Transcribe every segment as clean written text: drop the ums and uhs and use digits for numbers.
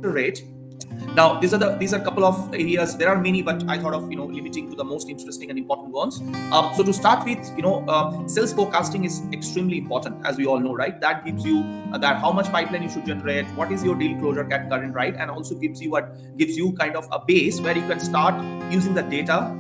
rate. Now, these are a couple of areas. There are many, but I thought of limiting to the most interesting and important ones. So to start with, sales forecasting is extremely important, as we all know, right? That gives you that how much pipeline you should generate, what is your deal closure current, right? And also gives you kind of a base where you can start using the data,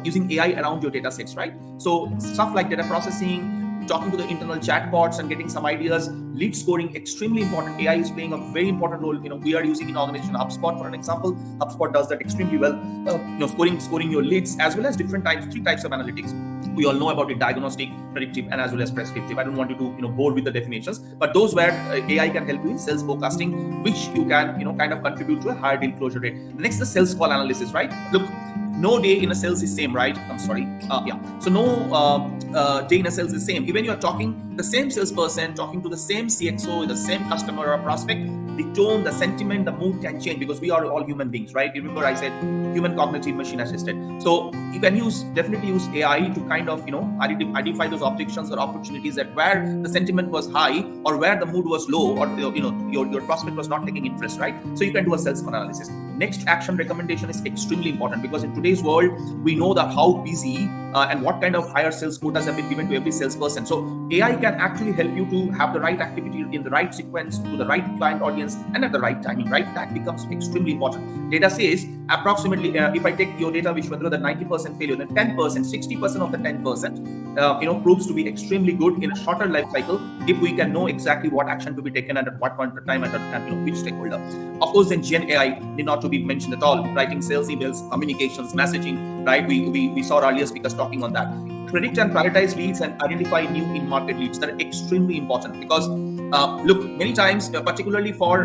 using AI around your data sets, right? So stuff like data processing, talking to the internal chatbots and getting some ideas, lead scoring, extremely important. AI is playing a very important role. We are using in organization HubSpot, for an example. HubSpot does that extremely well. Scoring your leads, as well as three types of analytics. We all know about it: diagnostic, predictive, and as well as prescriptive. I don't want you to bore with the definitions, but those where AI can help you in sales forecasting, which you can kind of contribute to a higher deal closure rate. Next, the sales call analysis, right? Look, no day in a sales is same, right? I'm sorry. So no day in a sales is same. Even you're talking the same salesperson, talking to the same CXO, the same customer or prospect, the tone, the sentiment, the mood can change, because we are all human beings, right? Remember I said human cognitive machine assisted. So you can definitely use AI to kind of identify those objections or opportunities that where the sentiment was high or where the mood was low, or your prospect was not taking interest, right? So you can do a sales call analysis. Next, action recommendation is extremely important, because in today's world we know that how busy and what kind of higher sales quotas have been given to every salesperson. So AI can actually help you to have the right activity in the right sequence to the right client audience and at the right timing, right? That becomes extremely important. Data says approximately, if I take your data, Vishwendra, the 90% failure, then 10%, 60% of the 10%, proves to be extremely good in a shorter life cycle if we can know exactly what action to be taken and at what point of time and which stakeholder. Of course, then Gen AI need not to be mentioned at all. Writing sales emails, communications, messaging, right? We saw our earlier speakers talking on that. Predict and prioritize leads and identify new in-market leads. That are extremely important, because look, many times, particularly for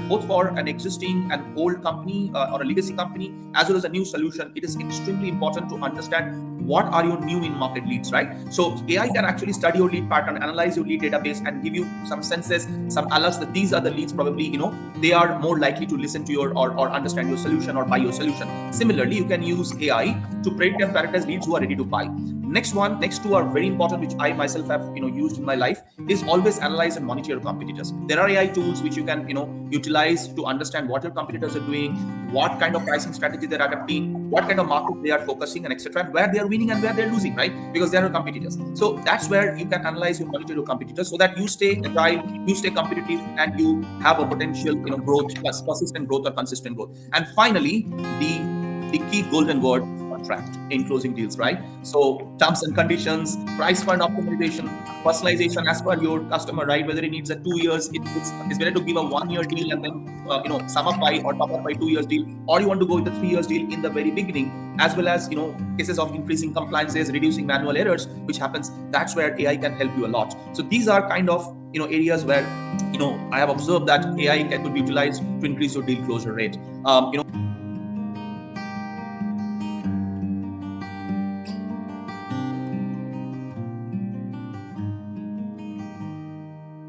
both for an existing and old company or a legacy company, as well as a new solution, it is extremely important to understand what are your new in-market leads, right? So AI can actually study your lead pattern, analyze your lead database, and give you some senses, some alerts that these are the leads probably, they are more likely to listen to your or understand your solution or buy your solution. Similarly, you can use AI to predict and prioritize leads who are ready to buy. Next two are very important, which I myself have used in my life, is always analyze and monitor your competitors. There are AI tools which you can utilize to understand what your competitors are doing, what kind of pricing strategy they're adopting, what kind of market they are focusing, and etc., and where they are winning and where they're losing, right? Because they are your competitors. So that's where you can analyze and monitor your competitors, so that you stay agile, you stay competitive, and you have a potential growth, plus persistent growth or consistent growth. And finally, the key golden word, contract in closing deals, right? So terms and conditions, price point optimization, personalization as per your customer, right? Whether it needs a 2 years, it's better to give a 1 year deal and then sum up by or top up by 2 years deal, or you want to go with a 3 years deal in the very beginning, as well as cases of increasing compliances, reducing manual errors, which happens. That's where AI can help you a lot. So these are kind of areas where I have observed that AI could be utilized to increase your deal closure rate.